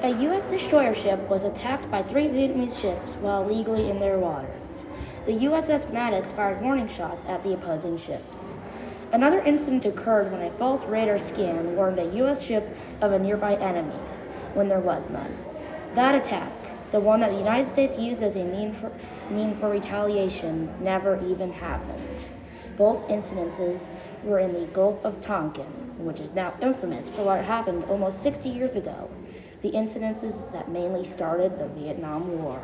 A U.S. destroyer ship was attacked by 3 Vietnamese ships while illegally in their waters. The USS Maddox fired warning shots at the opposing ships. Another incident occurred when a false radar scan warned a U.S. ship of a nearby enemy, when there was none. That attack, the one that the United States used as a mean for retaliation, never even happened. Both incidences were in the Gulf of Tonkin, which is now infamous for what happened almost 60 years ago, the incidences that mainly started the Vietnam War.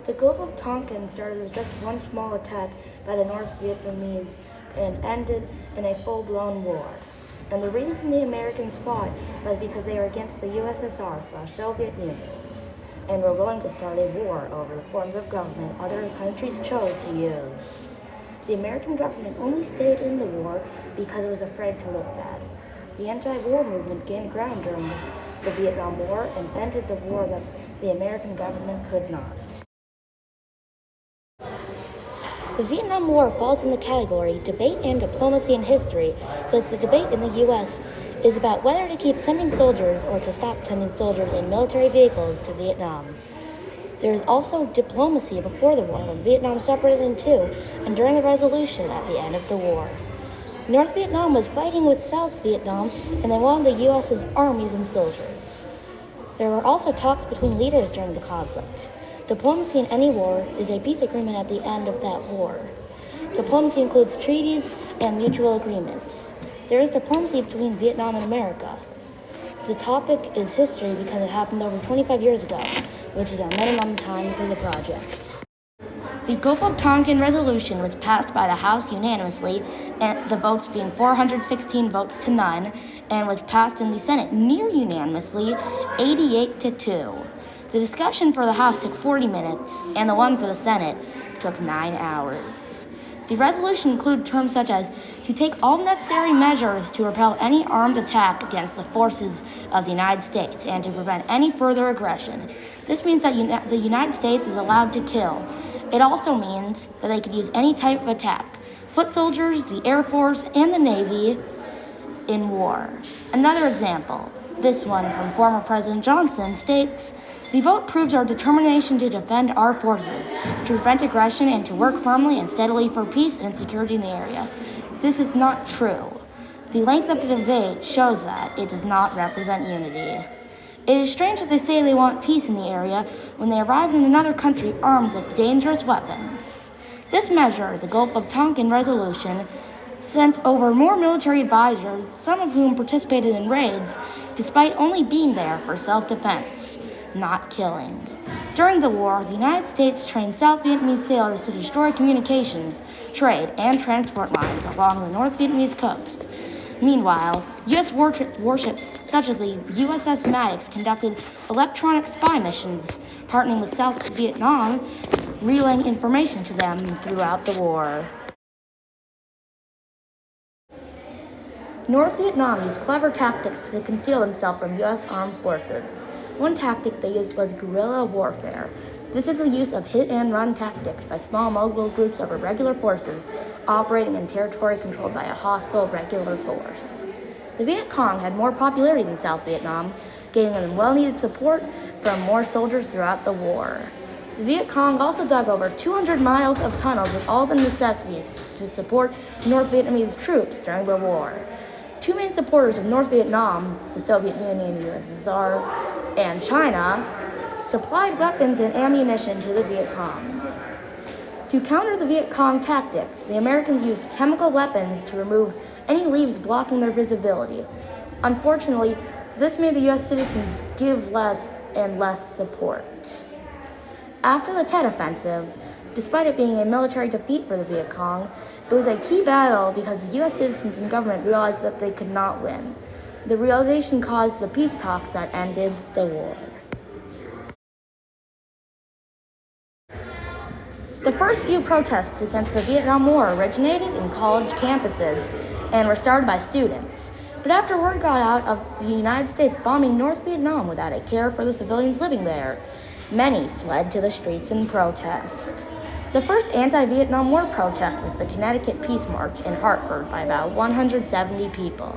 The Gulf of Tonkin started as just one small attack by the North Vietnamese and ended in a full-blown war. And the reason the Americans fought was because they were against the USSR/Soviet Union and were willing to start a war over the forms of government other countries chose to use. The American government only stayed in the war because it was afraid to look bad. The anti-war movement gained ground during the Vietnam War and ended the war that the American government could not. The Vietnam War falls in the category Debate and Diplomacy in History because the debate in the U.S. is about whether to keep sending soldiers or to stop sending soldiers in military vehicles to Vietnam. There is also diplomacy before the war when Vietnam separated in two and during the resolution at the end of the war. North Vietnam was fighting with South Vietnam and they wanted the U.S.'s armies and soldiers. There were also talks between leaders during the conflict. Diplomacy in any war is a peace agreement at the end of that war. Diplomacy includes treaties and mutual agreements. There is diplomacy between Vietnam and America. The topic is history because it happened over 25 years ago, which is our minimum time for the project. The Gulf of Tonkin resolution was passed by the House unanimously, and the votes being 416 votes to none, and was passed in the Senate near unanimously, 88 to 2. The discussion for the House took 40 minutes, and the one for the Senate took 9 hours. The resolution included terms such as to take all necessary measures to repel any armed attack against the forces of the United States and to prevent any further aggression. This means that the United States is allowed to kill. It also means that they could use any type of attack, foot soldiers, the Air Force, and the Navy in war. Another example, this one from former President Johnson, states, "The vote proves our determination to defend our forces, to prevent aggression, and to work firmly and steadily for peace and security in the area." This is not true. The length of the debate shows that it does not represent unity. It is strange that they say they want peace in the area when they arrive in another country armed with dangerous weapons. This measure, the Gulf of Tonkin resolution, sent over more military advisors, some of whom participated in raids, despite only being there for self-defense, not killing. During the war, the United States trained South Vietnamese sailors to destroy communications, trade, and transport lines along the North Vietnamese coast. Meanwhile, U.S. warships such as the USS Maddox conducted electronic spy missions, partnering with South Vietnam, relaying information to them throughout the war. North Vietnam used clever tactics to conceal themselves from U.S. armed forces. One tactic they used was guerrilla warfare. This is the use of hit-and-run tactics by small mobile groups of irregular forces operating in territory controlled by a hostile regular force. The Viet Cong had more popularity than South Vietnam, gaining them well-needed support from more soldiers throughout the war. The Viet Cong also dug over 200 miles of tunnels with all the necessities to support North Vietnamese troops during the war. Two main supporters of North Vietnam, the Soviet Union, USSR, and China, supplied weapons and ammunition to the Viet Cong. To counter the Viet Cong tactics, the Americans used chemical weapons to remove any leaves blocking their visibility. Unfortunately, this made the U.S. citizens give less and less support. After the Tet Offensive, despite it being a military defeat for the Viet Cong, it was a key battle because the U.S. citizens and government realized that they could not win. The realization caused the peace talks that ended the war. The first few protests against the Vietnam War originated in college campuses and were started by students. But after word got out of the United States bombing North Vietnam without a care for the civilians living there, many fled to the streets in protest. The first anti-Vietnam War protest was the Connecticut Peace March in Hartford by about 170 people.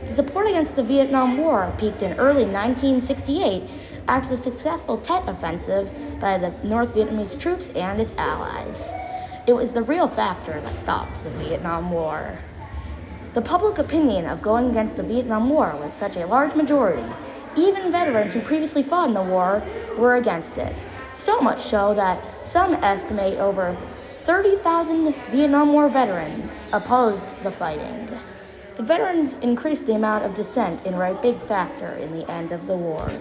The support against the Vietnam War peaked in early 1968 after the successful Tet Offensive by the North Vietnamese troops and its allies. It was the real factor that stopped the Vietnam War. The public opinion of going against the Vietnam War with such a large majority, even veterans who previously fought in the war, were against it. So much so that some estimate over 30,000 Vietnam War veterans opposed the fighting. The veterans increased the amount of dissent and were a big factor in the end of the war.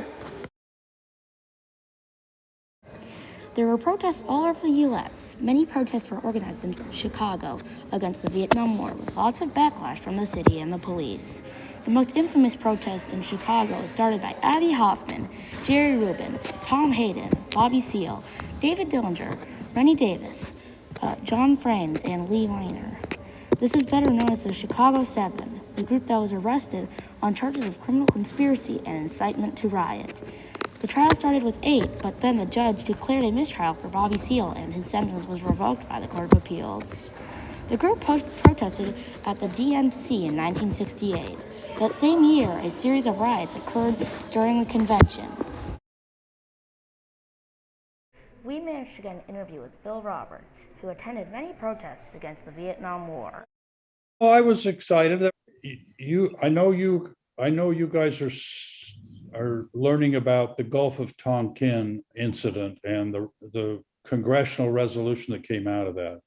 There were protests all over the U.S. Many protests were organized in Chicago against the Vietnam War, with lots of backlash from the city and the police. The most infamous protest in Chicago was started by Abbie Hoffman, Jerry Rubin, Tom Hayden, Bobby Seale, David Dillinger, Rennie Davis, John Frames, and Lee Weiner. This is better known as the Chicago Seven, the group that was arrested on charges of criminal conspiracy and incitement to riot. The trial started with 8, but then the judge declared a mistrial for Bobby Seale, and his sentence was revoked by the Court of Appeals. The group protested at the D16 in 1968. That same year, a series of riots occurred during the convention. We managed to get an interview with Bill Roberts, who attended many protests against the Vietnam War. Well, I was excited. I know you guys are learning about the Gulf of Tonkin incident and the congressional resolution that came out of that.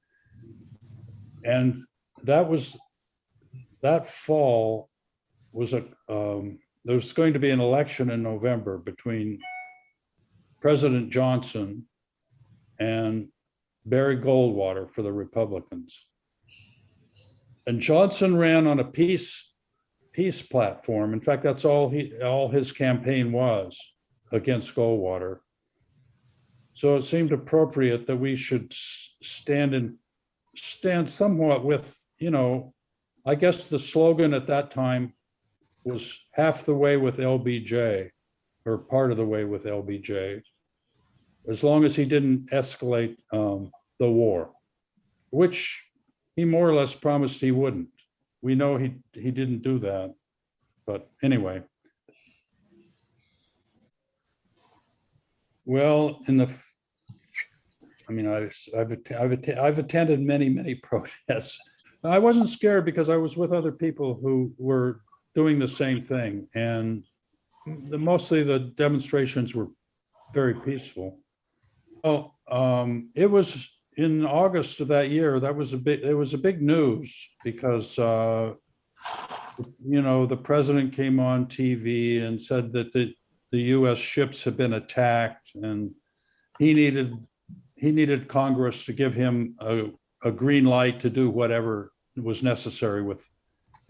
And that fall was there was going to be an election in November between President Johnson and Barry Goldwater for the Republicans. And Johnson ran on a peace platform. In fact, that's all his campaign was, against Goldwater. So it seemed appropriate that we should stand somewhat with, I guess the slogan at that time was half the way with LBJ, or part of the way with LBJ, as long as he didn't escalate the war, which he more or less promised he wouldn't. We know he didn't do that, but anyway. Well, I've attended many protests. I wasn't scared because I was with other people who were doing the same thing, and mostly the demonstrations were very peaceful. Well, it was in August of that year. It was a big news because the president came on TV and said that the U.S. ships had been attacked, and he needed Congress to give him a green light to do whatever was necessary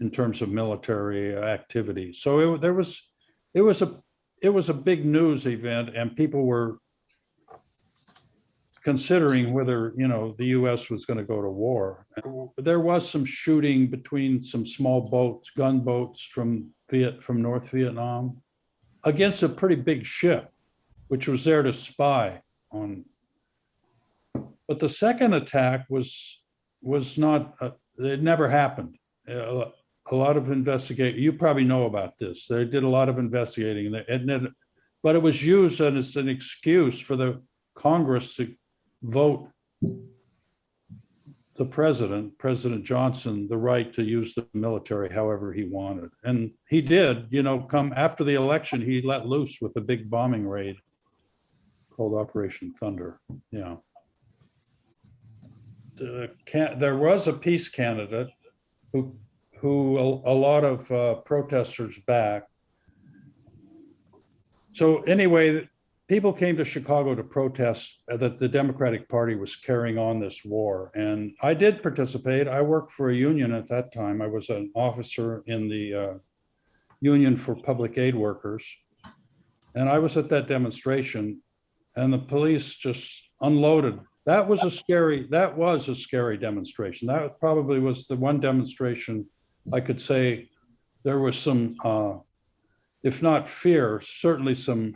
in terms of military activity. So it was a big news event, and people were considering whether the U.S. was going to go to war. There was some shooting between some small boats, gunboats from North Vietnam, against a pretty big ship, which was there to spy on. But the second attack was not. It never happened. A lot of investigation. You probably know about this. They did a lot of investigating, but it was used as an excuse for the Congress to vote the President Johnson, the right to use the military however he wanted. And he did, come after the election, he let loose with a big bombing raid called Operation Thunder. Yeah. There was a peace candidate who a lot of protesters backed. So anyway, people came to Chicago to protest that the Democratic Party was carrying on this war. And I did participate. I worked for a union at that time. I was an officer in the Union for Public Aid Workers. And I was at that demonstration, and the police just unloaded. That was a scary demonstration. That probably was the one demonstration I could say there was some, if not fear, certainly some